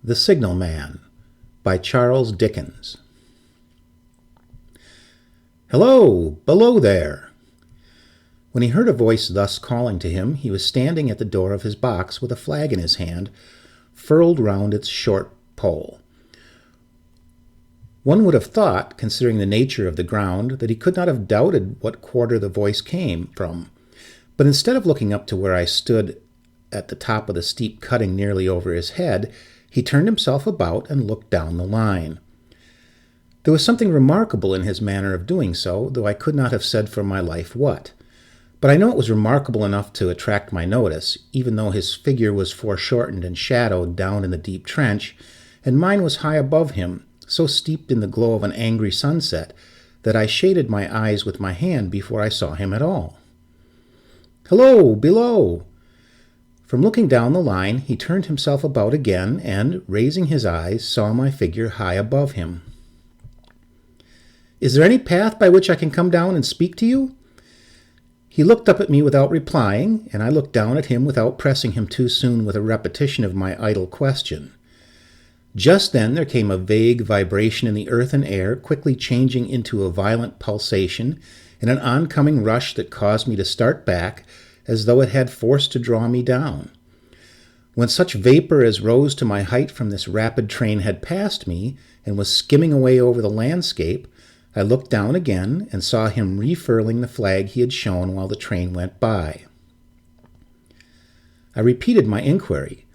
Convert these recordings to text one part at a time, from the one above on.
The Signal Man by Charles Dickens. "Hello! Below there!" When he heard a voice thus calling to him, he was standing at the door of his box with a flag in his hand, furled round its short pole. One would have thought, considering the nature of the ground, that he could not have doubted what quarter the voice came from. But instead of looking up to where I stood at the top of the steep cutting nearly over his head, he turned himself about and looked down the line. There was something remarkable in his manner of doing so, though I could not have said for my life what. But I know it was remarkable enough to attract my notice, even though his figure was foreshortened and shadowed down in the deep trench, and mine was high above him, so steeped in the glow of an angry sunset that I shaded my eyes with my hand before I saw him at all. "Hello, below!" From looking down the line, he turned himself about again and, raising his eyes, saw my figure high above him. "Is there any path by which I can come down and speak to you?" He looked up at me without replying, and I looked down at him without pressing him too soon with a repetition of my idle question. Just then there came a vague vibration in the earth and air, quickly changing into a violent pulsation, and an oncoming rush that caused me to start back, as though it had force to draw me down. When such vapor as rose to my height from this rapid train had passed me, and was skimming away over the landscape, I looked down again and saw him refurling the flag he had shown while the train went by. I repeated my inquiry.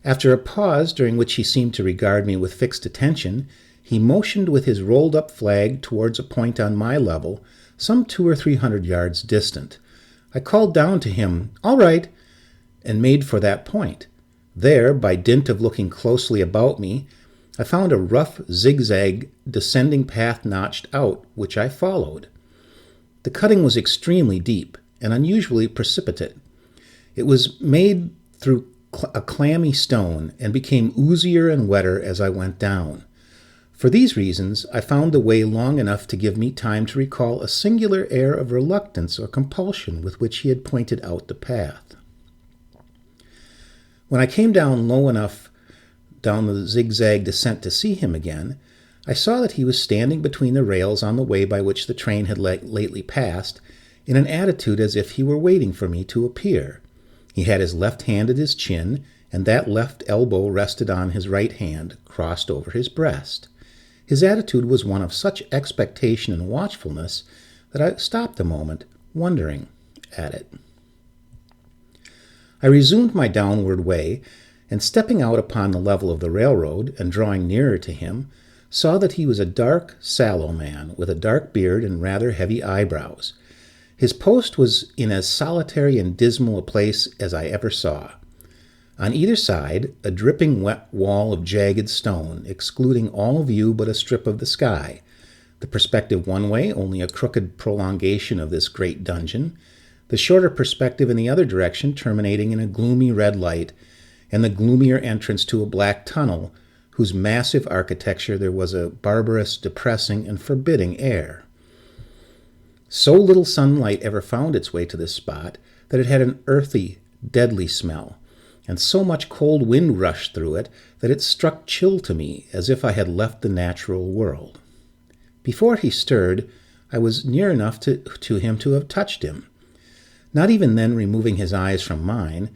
After a pause during which he seemed to regard me with fixed attention, he motioned with his rolled-up flag towards a point on my level, some 200 or 300 yards distant. I called down to him, "All right," and made for that point. There, by dint of looking closely about me, I found a rough, zigzag, descending path notched out, which I followed. The cutting was extremely deep and unusually precipitate. It was made through a clammy stone and became oozier and wetter as I went down. For these reasons, I found the way long enough to give me time to recall a singular air of reluctance or compulsion with which he had pointed out the path. When I came down low enough down the zigzag descent to see him again, I saw that he was standing between the rails on the way by which the train had lately passed, in an attitude as if he were waiting for me to appear. He had his left hand at his chin, and that left elbow rested on his right hand, crossed over his breast. His attitude was one of such expectation and watchfulness that I stopped a moment, wondering at it. I resumed my downward way, and stepping out upon the level of the railroad and drawing nearer to him, saw that he was a dark, sallow man with a dark beard and rather heavy eyebrows. His post was in as solitary and dismal a place as I ever saw. On either side, a dripping wet wall of jagged stone, excluding all view but a strip of the sky, the perspective one way only a crooked prolongation of this great dungeon, the shorter perspective in the other direction terminating in a gloomy red light, and the gloomier entrance to a black tunnel, whose massive architecture there was a barbarous, depressing, and forbidding air. So little sunlight ever found its way to this spot that it had an earthy, deadly smell, and so much cold wind rushed through it that it struck chill to me as if I had left the natural world. Before he stirred, I was near enough to him to have touched him. Not even then removing his eyes from mine,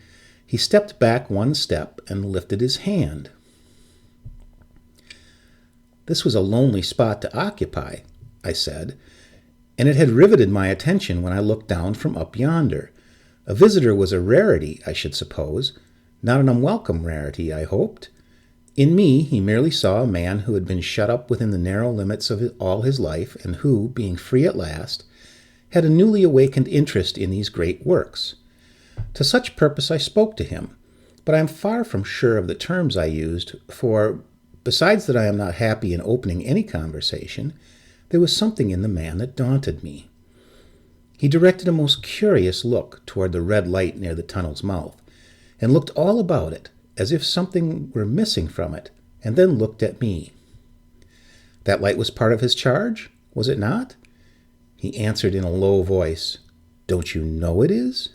he stepped back one step and lifted his hand. "This was a lonely spot to occupy," I said, "and it had riveted my attention when I looked down from up yonder. A visitor was a rarity, I should suppose, not an unwelcome rarity, I hoped. In me he merely saw a man who had been shut up within the narrow limits of all his life, and who, being free at last, had a newly awakened interest in these great works. To such purpose I spoke to him, but I am far from sure of the terms I used, for, besides that I am not happy in opening any conversation, there was something in the man that daunted me. He directed a most curious look toward the red light near the tunnel's mouth, and looked all about it, as if something were missing from it, and then looked at me. That light was part of his charge, was it not? He answered in a low voice, "Don't you know it is?"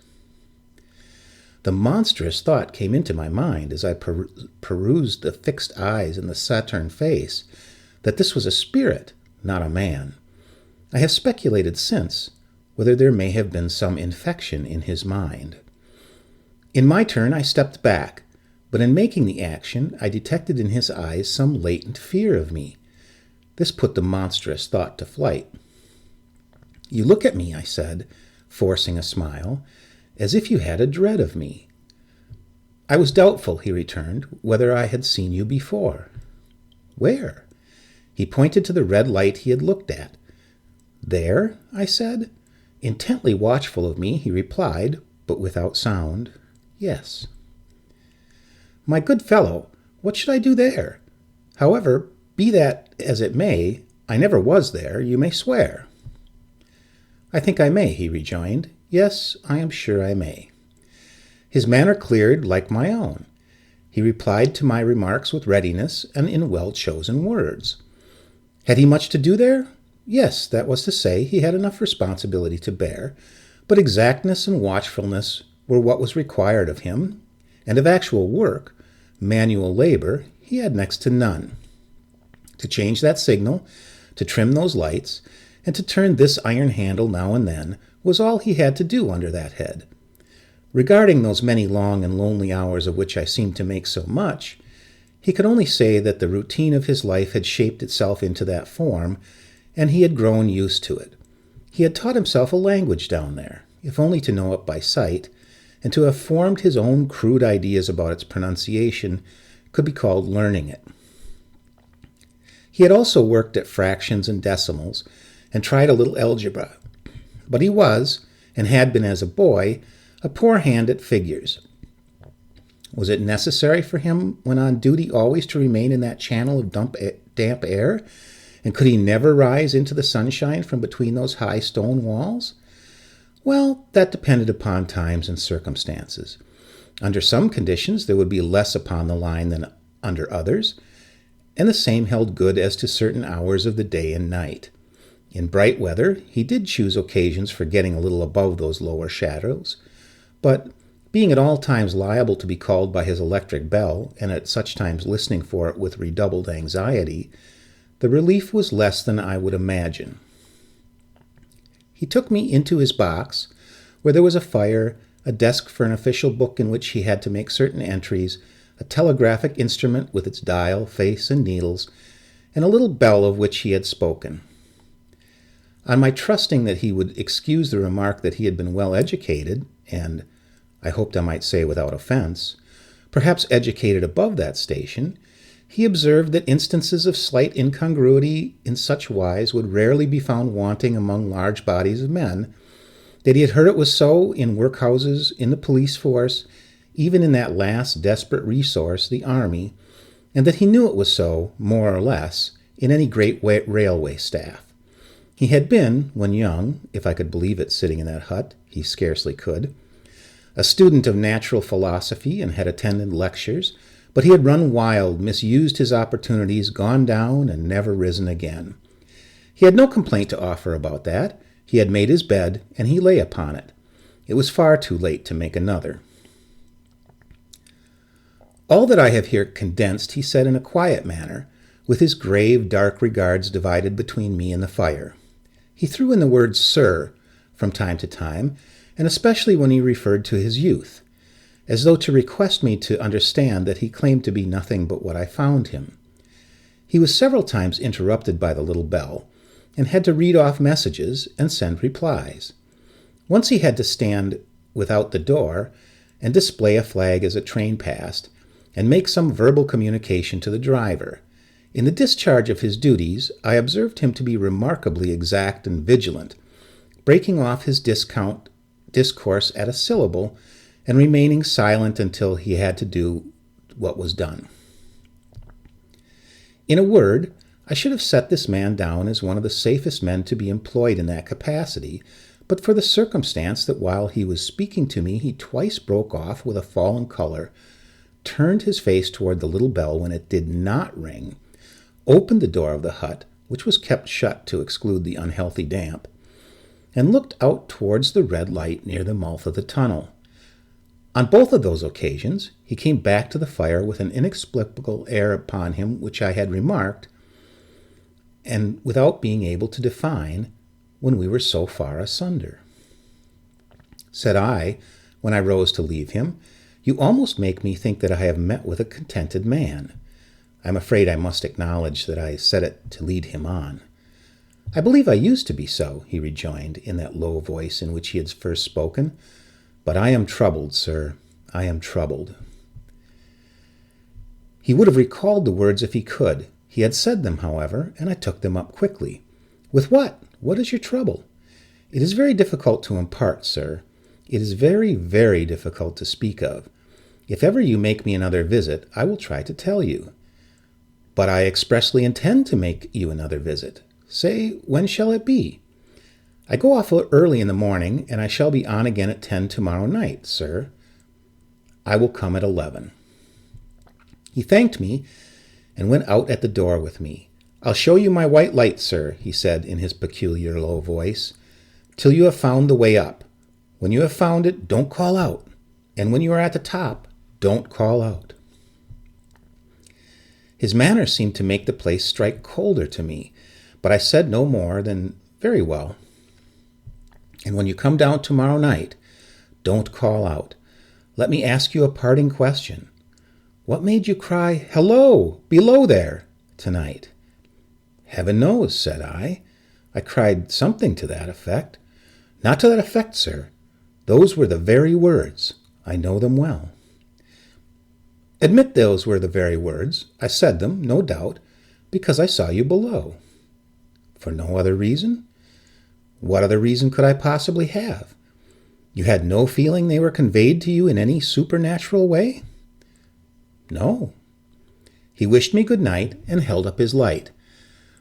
The monstrous thought came into my mind as I perused the fixed eyes and the Saturn face that this was a spirit, not a man. I have speculated since whether there may have been some infection in his mind. In my turn, I stepped back, but in making the action, I detected in his eyes some latent fear of me. This put the monstrous thought to flight. "You look at me," I said, forcing a smile, "as if you had a dread of me." "I was doubtful," he returned, "whether I had seen you before." "Where?" He pointed to the red light he had looked at. "There?" I said. Intently watchful of me, he replied, but without sound, "Yes." "My good fellow, what should I do there? However, be that as it may, I never was there, you may swear." "I think I may," he rejoined. "Yes, I am sure I may." His manner cleared like my own. He replied to my remarks with readiness and in well-chosen words. Had he much to do there? Yes, that was to say, he had enough responsibility to bear, but exactness and watchfulness were what was required of him, and of actual work, manual labor, he had next to none. To change that signal, to trim those lights, and to turn this iron handle now and then was all he had to do under that head. Regarding those many long and lonely hours of which I seemed to make so much, he could only say that the routine of his life had shaped itself into that form, and he had grown used to it. He had taught himself a language down there, if only to know it by sight, and to have formed his own crude ideas about its pronunciation could be called learning it. He had also worked at fractions and decimals, and tried a little algebra, but he was, and had been as a boy, a poor hand at figures. Was it necessary for him when on duty always to remain in that channel of damp air, and could he never rise into the sunshine from between those high stone walls? Well, that depended upon times and circumstances. Under some conditions there would be less upon the line than under others, and the same held good as to certain hours of the day and night. In bright weather he did choose occasions for getting a little above those lower shadows, but being at all times liable to be called by his electric bell, and at such times listening for it with redoubled anxiety, the relief was less than I would imagine. He took me into his box, where there was a fire, a desk for an official book in which he had to make certain entries, a telegraphic instrument with its dial, face, and needles, and a little bell of which he had spoken. On my trusting that he would excuse the remark that he had been well educated, and, I hoped I might say without offense, perhaps educated above that station, he observed that instances of slight incongruity in such wise would rarely be found wanting among large bodies of men, that he had heard it was so in workhouses, in the police force, even in that last desperate resource, the army, and that he knew it was so, more or less, in any great railway staff. He had been, when young, if I could believe it sitting in that hut, he scarcely could, a student of natural philosophy and had attended lectures, but he had run wild, misused his opportunities, gone down, and never risen again. He had no complaint to offer about that. He had made his bed, and he lay upon it. It was far too late to make another. All that I have here condensed he said in a quiet manner, with his grave, dark regards divided between me and the fire. He threw in the word "sir" from time to time, and especially when he referred to his youth, as though to request me to understand that he claimed to be nothing but what I found him. He was several times interrupted by the little bell, and had to read off messages and send replies. Once he had to stand without the door and display a flag as a train passed, and make some verbal communication to the driver. In the discharge of his duties, I observed him to be remarkably exact and vigilant, breaking off his discourse at a syllable, and remaining silent until he had to do what was done. In a word, I should have set this man down as one of the safest men to be employed in that capacity, but for the circumstance that while he was speaking to me he twice broke off with a fallen color, turned his face toward the little bell when it did not ring, opened the door of the hut, which was kept shut to exclude the unhealthy damp, and looked out towards the red light near the mouth of the tunnel. On both of those occasions, he came back to the fire with an inexplicable air upon him which I had remarked, and without being able to define when we were so far asunder. Said I, when I rose to leave him, "You almost make me think that I have met with a contented man." I'm afraid I must acknowledge that I said it to lead him on. "I believe I used to be so," he rejoined, in that low voice in which he had first spoken. "But I am troubled, sir. I am troubled." He would have recalled the words if he could. He had said them, however, and I took them up quickly. "With what? What is your trouble?" "It is very difficult to impart, sir. It is very, very difficult to speak of. If ever you make me another visit, I will try to tell you." "But I expressly intend to make you another visit. Say, when shall it be?" "I go off early in the morning, and I shall be on again at 10 tomorrow night, sir." "I will come at 11. He thanked me and went out at the door with me. "I'll show you my white light, sir," he said in his peculiar low voice, "till you have found the way up. When you have found it, don't call out. And when you are at the top, don't call out." His manner seemed to make the place strike colder to me, but I said no more than, "Very well. And when you come down tomorrow night, don't call out. Let me ask you a parting question. What made you cry, 'Hello, below there,' tonight?" "Heaven knows," said I. "I cried something to that effect." "Not to that effect, sir. Those were the very words. I know them well." "Admit those were the very words. I said them, no doubt, because I saw you below." "For no other reason?" "What other reason could I possibly have? You had no feeling they were conveyed to you in any supernatural way?" "No." He wished me good night and held up his light.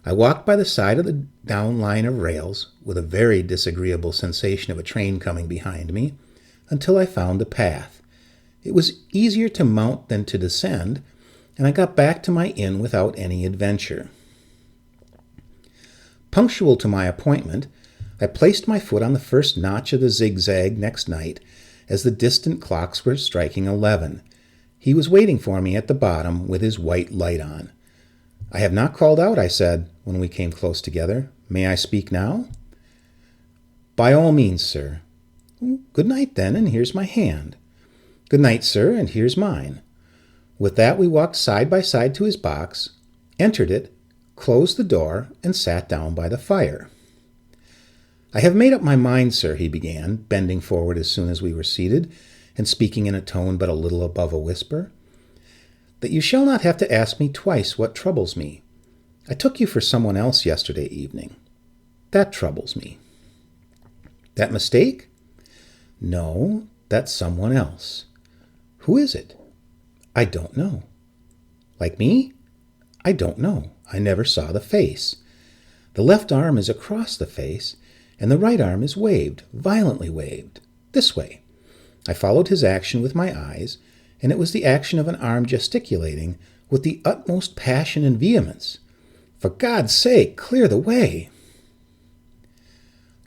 I walked by the side of the down line of rails, with a very disagreeable sensation of a train coming behind me, until I found the path. It was easier to mount than to descend, and I got back to my inn without any adventure. Punctual to my appointment, I placed my foot on the first notch of the zigzag next night as the distant clocks were striking 11. He was waiting for me at the bottom with his white light on. "I have not called out," I said, when we came close together. "May I speak now?" "By all means, sir." "Good night, then, and here's my hand." "Good night, sir, and here's mine." With that we walked side by side to his box, entered it, closed the door, and sat down by the fire. "I have made up my mind, sir," he began, bending forward as soon as we were seated, and speaking in a tone but a little above a whisper, "that you shall not have to ask me twice what troubles me. I took you for someone else yesterday evening. That troubles me." "That mistake?" "No, that's someone else." "Who is it?" "I don't know." "Like me?" "I don't know. I never saw the face. The left arm is across the face, and the right arm is waved, violently waved. This way." I followed his action with my eyes, and it was the action of an arm gesticulating with the utmost passion and vehemence. "For God's sake, clear the way."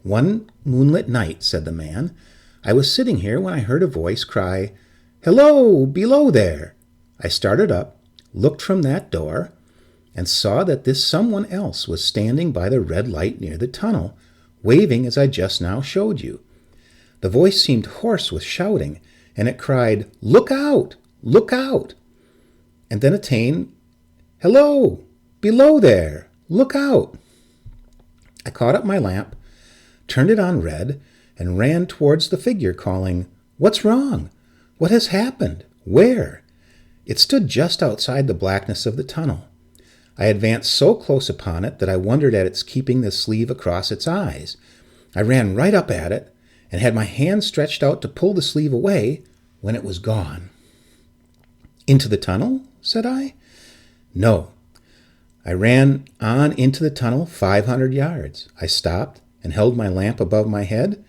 "One moonlit night," said the man, "I was sitting here when I heard a voice cry, 'Hello, below there!' I started up, looked from that door, and saw that this someone else was standing by the red light near the tunnel, waving as I just now showed you. The voice seemed hoarse with shouting, and it cried, 'Look out! Look out!' and then attained, 'Hello! Below there! Look out!' I caught up my lamp, turned it on red, and ran towards the figure, calling, 'What's wrong? What has happened? Where?' It stood just outside the blackness of the tunnel. I advanced so close upon it that I wondered at its keeping the sleeve across its eyes. I ran right up at it, and had my hand stretched out to pull the sleeve away, when it was gone." "Into the tunnel?" said I. "No. I ran on into the tunnel 500 yards. I stopped and held my lamp above my head,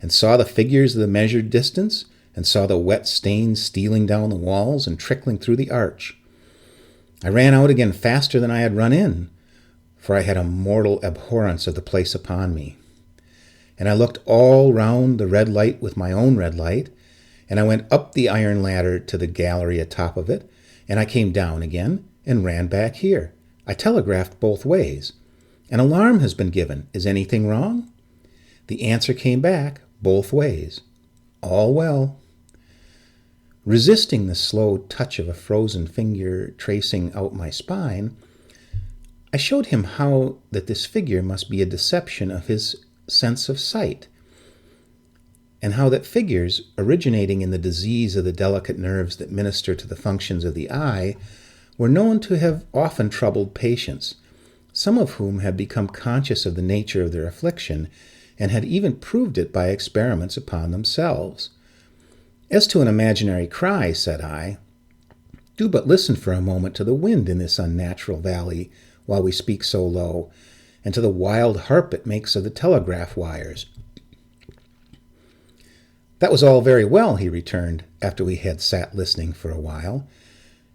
and saw the figures of the measured distance, and saw the wet stains stealing down the walls and trickling through the arch. I ran out again faster than I had run in, for I had a mortal abhorrence of the place upon me. And I looked all round the red light with my own red light, and I went up the iron ladder to the gallery atop of it, and I came down again and ran back here. I telegraphed both ways. An alarm has been given. Is anything wrong? The answer came back both ways. All well. Resisting the slow touch of a frozen finger tracing out my spine, I showed him how that this figure must be a deception of his sense of sight, and how that figures originating in the disease of the delicate nerves that minister to the functions of the eye were known to have often troubled patients, some of whom had become conscious of the nature of their affliction and had even proved it by experiments upon themselves. As to an imaginary cry, said I, do but listen for a moment to the wind in this unnatural valley while we speak so low, and to the wild harp it makes of the telegraph wires. That was all very well, he returned, after we had sat listening for a while,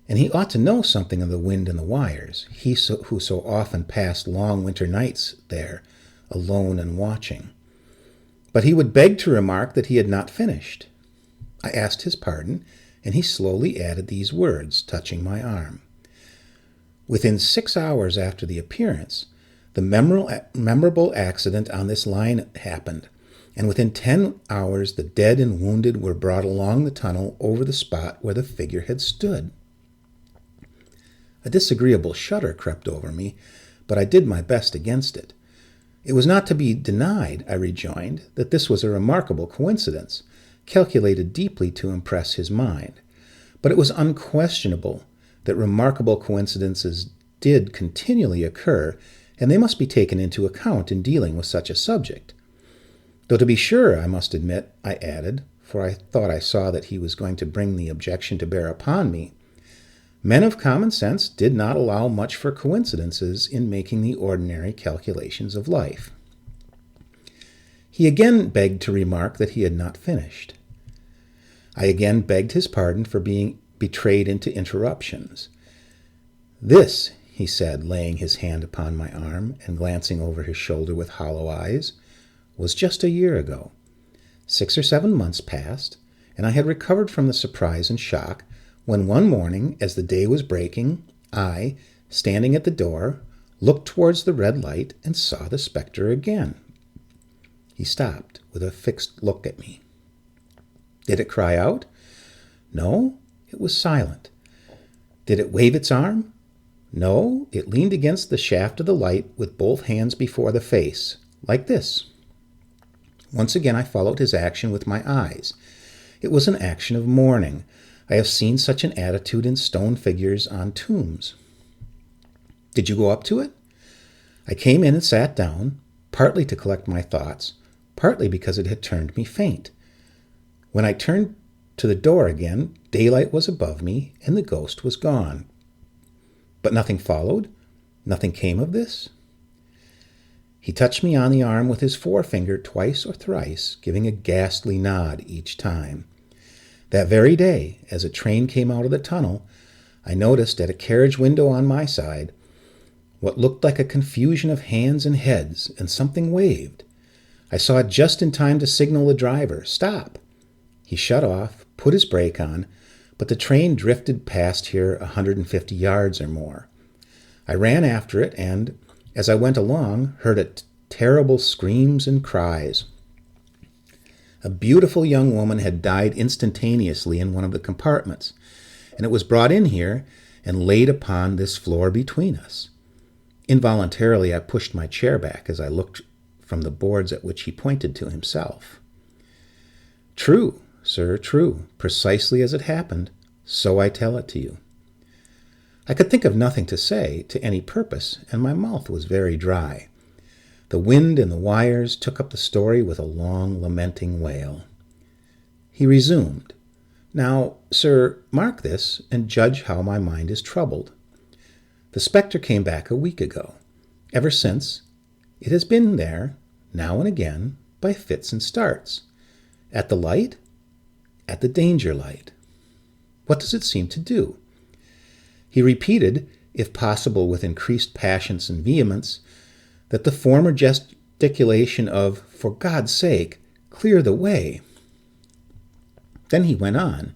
and he ought to know something of the wind and the wires, who so often passed long winter nights there, alone and watching. But he would beg to remark that he had not finished. I asked his pardon, and he slowly added these words, touching my arm. Within 6 hours after the appearance, the memorable accident on this line happened, and within 10 hours the dead and wounded were brought along the tunnel over the spot where the figure had stood. A disagreeable shudder crept over me, but I did my best against it. It was not to be denied, I rejoined, that this was a remarkable coincidence, calculated deeply to impress his mind. But it was unquestionable that remarkable coincidences did continually occur, and they must be taken into account in dealing with such a subject. Though to be sure, I must admit, I added, for I thought I saw that he was going to bring the objection to bear upon me, men of common sense did not allow much for coincidences in making the ordinary calculations of life. He again begged to remark that he had not finished. I again begged his pardon for being betrayed into interruptions. This, he said, laying his hand upon my arm and glancing over his shoulder with hollow eyes, was just a year ago. 6 or 7 months passed, and I had recovered from the surprise and shock when one morning, as the day was breaking, I, standing at the door, looked towards the red light and saw the spectre again. He stopped with a fixed look at me. Did it cry out? No, it was silent. Did it wave its arm? No, it leaned against the shaft of the light with both hands before the face, like this. Once again I followed his action with my eyes. It was an action of mourning. I have seen such an attitude in stone figures on tombs. Did you go up to it? I came in and sat down, partly to collect my thoughts, partly because it had turned me faint. When I turned to the door again, daylight was above me, and the ghost was gone. But nothing followed? Nothing came of this? He touched me on the arm with his forefinger twice or thrice, giving a ghastly nod each time. That very day, as a train came out of the tunnel, I noticed at a carriage window on my side what looked like a confusion of hands and heads, and something waved. I saw it just in time to signal the driver, "Stop!" He shut off, put his brake on, but the train drifted past here 150 yards or more. I ran after it and, as I went along, heard terrible screams and cries. A beautiful young woman had died instantaneously in one of the compartments, and it was brought in here and laid upon this floor between us. Involuntarily, I pushed my chair back as I looked from the boards at which he pointed to himself. True, sir, true, precisely as it happened, so I tell it to you. I could think of nothing to say to any purpose, and my mouth was very dry. The wind and the wires took up the story with a long, lamenting wail. He resumed, "Now, sir, mark this, and judge how my mind is troubled. The spectre came back a week ago. Ever since, it has been there, now and again, by fits and starts. At the light, at the danger light. What does it seem to do? He repeated, if possible with increased passions and vehemence, that the former gesticulation of, 'For God's sake, clear the way.' Then he went on,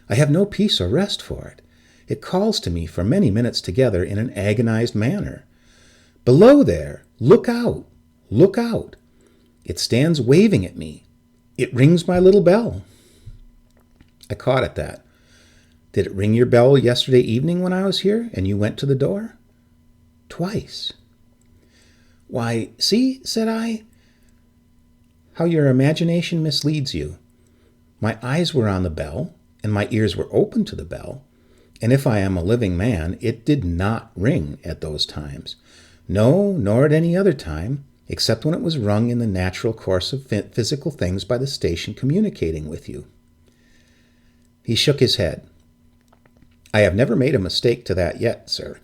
I have no peace or rest for it. It calls to me for many minutes together in an agonized manner. Below there! Look out! Look out! It stands waving at me. It rings my little bell. I caught at that. Did it ring your bell yesterday evening when I was here and you went to the door? Twice. Why, see, said I, how your imagination misleads you. My eyes were on the bell, and my ears were open to the bell, and if I am a living man, it did not ring at those times. No, nor at any other time, except when it was rung in the natural course of physical things by the station communicating with you. He shook his head. I have never made a mistake to that yet, sir.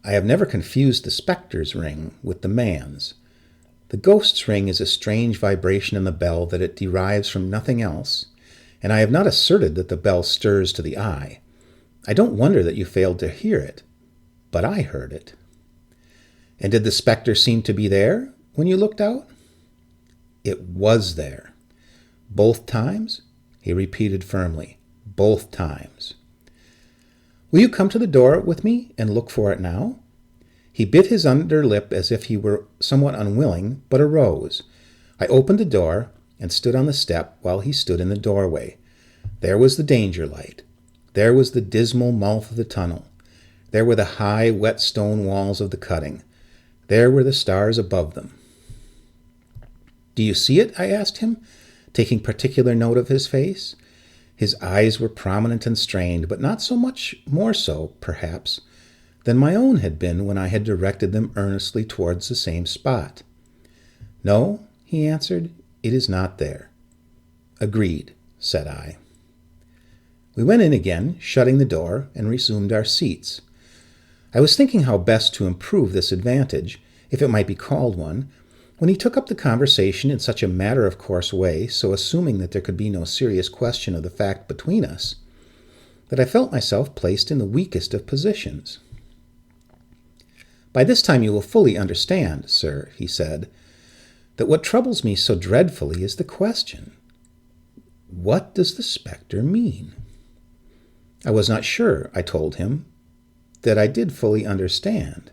I have never confused the spectre's ring with the man's. The ghost's ring is a strange vibration in the bell that it derives from nothing else, and I have not asserted that the bell stirs to the eye. I don't wonder that you failed to hear it, but I heard it. And did the spectre seem to be there when you looked out? It was there. Both times? He repeated firmly. Both times. Will you come to the door with me and look for it now? He bit his under lip as if he were somewhat unwilling, but arose. I opened the door and stood on the step while he stood in the doorway. There was the danger light. There was the dismal mouth of the tunnel. There were the high, wet stone walls of the cutting. There were the stars above them. Do you see it? I asked him, taking particular note of his face. His eyes were prominent and strained, but not so much more so, perhaps, than my own had been when I had directed them earnestly towards the same spot. No, he answered, it is not there. Agreed, said I. We went in again, shutting the door, and resumed our seats. I was thinking how best to improve this advantage, if it might be called one, when he took up the conversation in such a matter-of-course way, so assuming that there could be no serious question of the fact between us, that I felt myself placed in the weakest of positions. By this time you will fully understand, sir, he said, that what troubles me so dreadfully is the question, what does the spectre mean? I was not sure, I told him, that I did fully understand.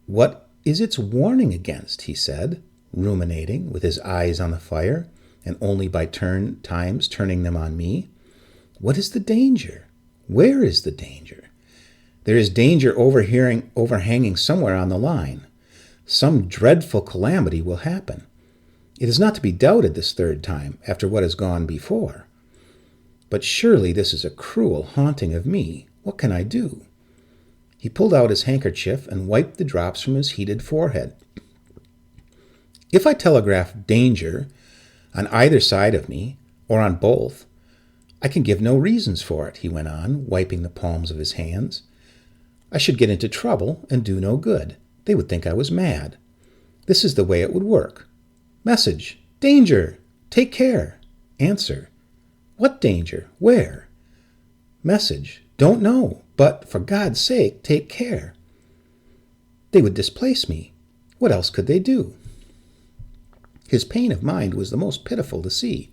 What is its warning against? He said, ruminating, with his eyes on the fire, and only by times turning them on me. What is the danger? Where is the danger? There is danger overhanging somewhere on the line. Some dreadful calamity will happen. It is not to be doubted this third time, after what has gone before. But surely this is a cruel haunting of me. What can I do? He pulled out his handkerchief and wiped the drops from his heated forehead. If I telegraph danger on either side of me, or on both, I can give no reasons for it, he went on, wiping the palms of his hands. I should get into trouble and do no good. They would think I was mad. This is the way it would work. Message. Danger. Take care. Answer. What danger? Where? Message. Don't know, but for God's sake, take care. They would displace me. What else could they do? His pain of mind was the most pitiful to see.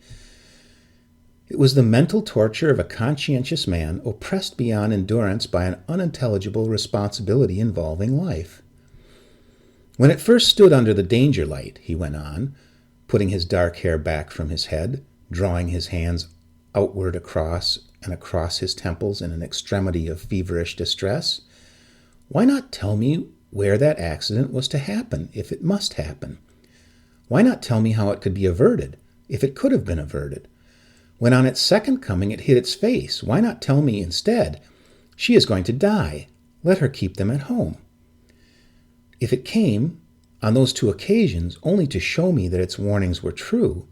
It was the mental torture of a conscientious man oppressed beyond endurance by an unintelligible responsibility involving life. When it first stood under the danger light, he went on, putting his dark hair back from his head, drawing his hands outward across his temples in an extremity of feverish distress, why not tell me where that accident was to happen, if it must happen? Why not tell me how it could be averted, if it could have been averted? When on its second coming it hit its face, why not tell me instead, she is going to die, let her keep them at home? If it came, on those two occasions, only to show me that its warnings were true,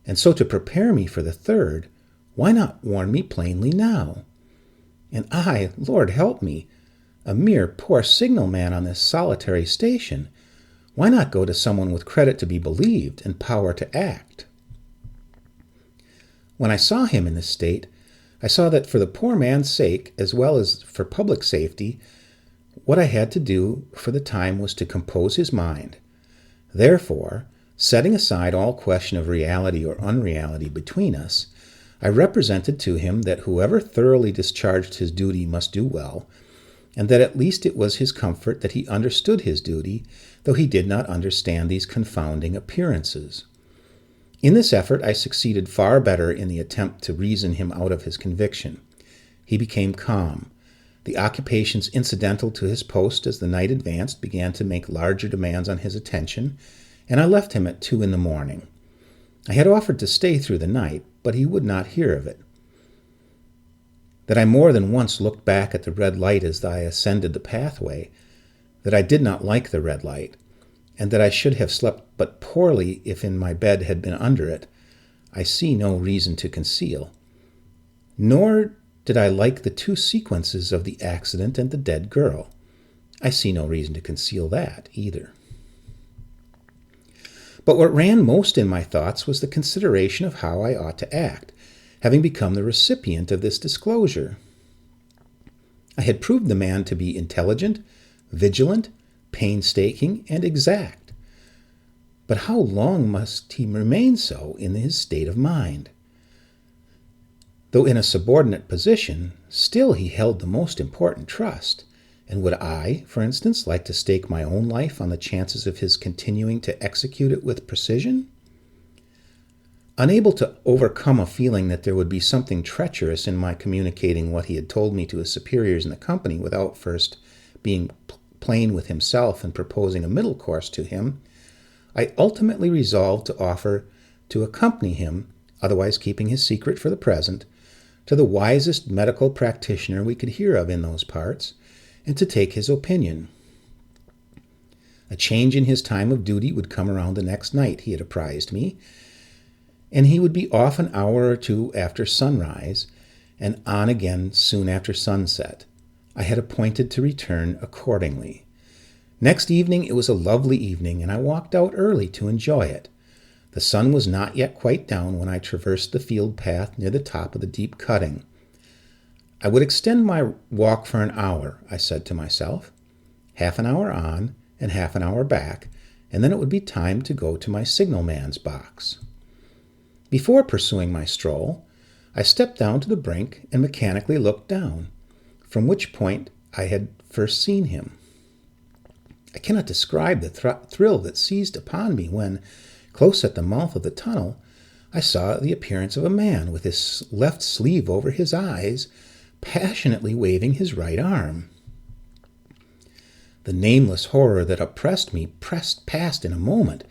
and so to prepare me for the third, why not warn me plainly now? And I, Lord help me, a mere poor signal man on this solitary station, why not go to someone with credit to be believed and power to act? When I saw him in this state, I saw that for the poor man's sake, as well as for public safety, what I had to do for the time was to compose his mind. Therefore, Setting aside all question of reality or unreality between us, I represented to him that whoever thoroughly discharged his duty must do well, and that at least it was his comfort that he understood his duty, though he did not understand these confounding appearances. In this effort I succeeded far better in the attempt to reason him out of his conviction. He became calm. The occupations incidental to his post as the night advanced began to make larger demands on his attention, and I left him at 2 a.m. I had offered to stay through the night, but he would not hear of it. That I more than once looked back at the red light as I ascended the pathway, that I did not like the red light, and that I should have slept but poorly if in my bed had been under it, I see no reason to conceal. Nor did I like the 2 sequences of the accident and the dead girl. I see no reason to conceal that either. But what ran most in my thoughts was the consideration of how I ought to act, having become the recipient of this disclosure. I had proved the man to be intelligent, vigilant, painstaking, and exact. But how long must he remain so in his state of mind? Though in a subordinate position, still he held the most important trust. And would I, for instance, like to stake my own life on the chances of his continuing to execute it with precision? Unable to overcome a feeling that there would be something treacherous in my communicating what he had told me to his superiors in the company without first being plain with himself and proposing a middle course to him, I ultimately resolved to offer to accompany him, otherwise keeping his secret for the present, to the wisest medical practitioner we could hear of in those parts, and to take his opinion. A change in his time of duty would come around the next night, he had apprised me, and he would be off an hour or 2 after sunrise, and on again soon after sunset. I had appointed to return accordingly. Next evening it was a lovely evening, and I walked out early to enjoy it. The sun was not yet quite down when I traversed the field path near the top of the deep cutting. I would extend my walk for an hour, I said to myself, half an hour on and half an hour back, and then it would be time to go to my signalman's box. Before pursuing my stroll, I stepped down to the brink and mechanically looked down, from which point I had first seen him. I cannot describe the thrill that seized upon me when, close at the mouth of the tunnel, I saw the appearance of a man with his left sleeve over his eyes, passionately waving his right arm. The nameless horror that oppressed me passed in a moment,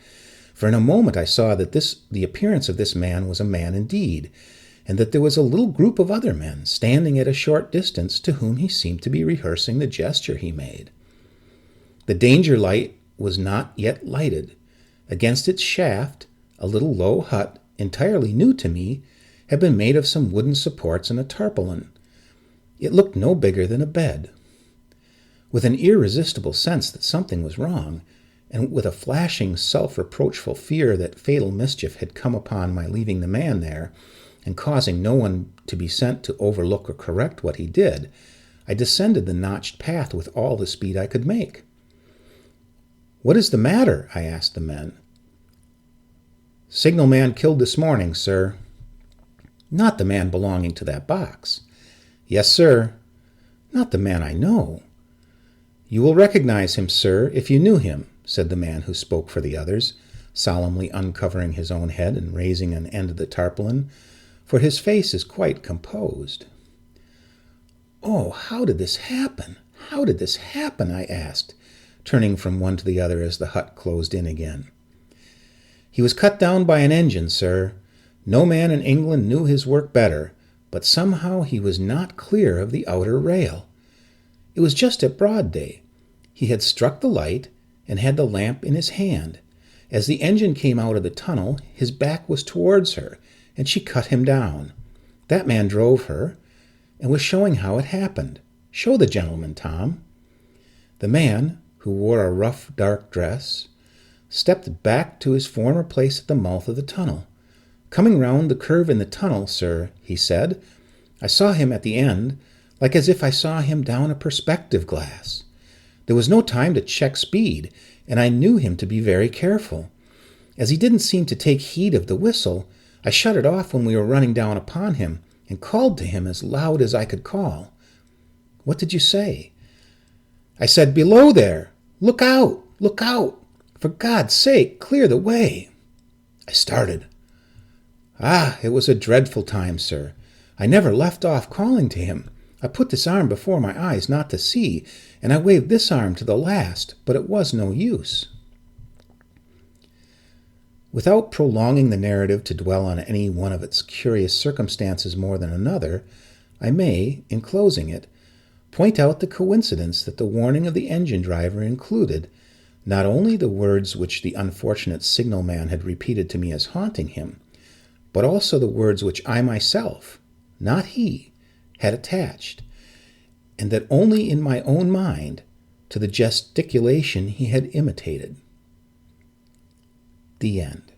for in a moment I saw that the appearance of this man was a man indeed, and that there was a little group of other men standing at a short distance to whom he seemed to be rehearsing the gesture he made. The danger light was not yet lighted. Against its shaft, a little low hut, entirely new to me, had been made of some wooden supports and a tarpaulin. It looked no bigger than a bed. With an irresistible sense that something was wrong, and with a flashing self-reproachful fear that fatal mischief had come upon my leaving the man there, and causing no one to be sent to overlook or correct what he did, I descended the notched path with all the speed I could make. "What is the matter?" I asked the men. "Signalman killed this morning, sir." "Not the man belonging to that box?" "Yes, sir." "Not the man I know." "You will recognize him, sir, if you knew him," said the man who spoke for the others, solemnly uncovering his own head and raising an end of the tarpaulin, for his face is quite composed. "Oh, how did this happen? How did this happen?" I asked, turning from one to the other as the hut closed in again. "He was cut down by an engine, sir. No man in England knew his work better, but somehow he was not clear of the outer rail. It was just at broad day. He had struck the light and had the lamp in his hand. As the engine came out of the tunnel, his back was towards her, and she cut him down. That man drove her, and was showing how it happened. Show the gentleman, Tom." The man, who wore a rough, dark dress, stepped back to his former place at the mouth of the tunnel. "Coming round the curve in the tunnel, sir," he said, "I saw him at the end, like as if I saw him down a perspective glass. There was no time to check speed, and I knew him to be very careful. As he didn't seem to take heed of the whistle, I shut it off when we were running down upon him and called to him as loud as I could call. What did you say? I said, "Below there! Look out! Look out! For God's sake, clear the way!" I started. Ah, it was a dreadful time, sir. I never left off calling to him. I put this arm before my eyes not to see, and I waved this arm to the last, but it was no use. Without prolonging the narrative to dwell on any one of its curious circumstances more than another, I may, in closing it, point out the coincidence that the warning of the engine driver included not only the words which the unfortunate signalman had repeated to me as haunting him, but also the words which I myself, not he, had attached, and that only in my own mind, to the gesticulation he had imitated. The end.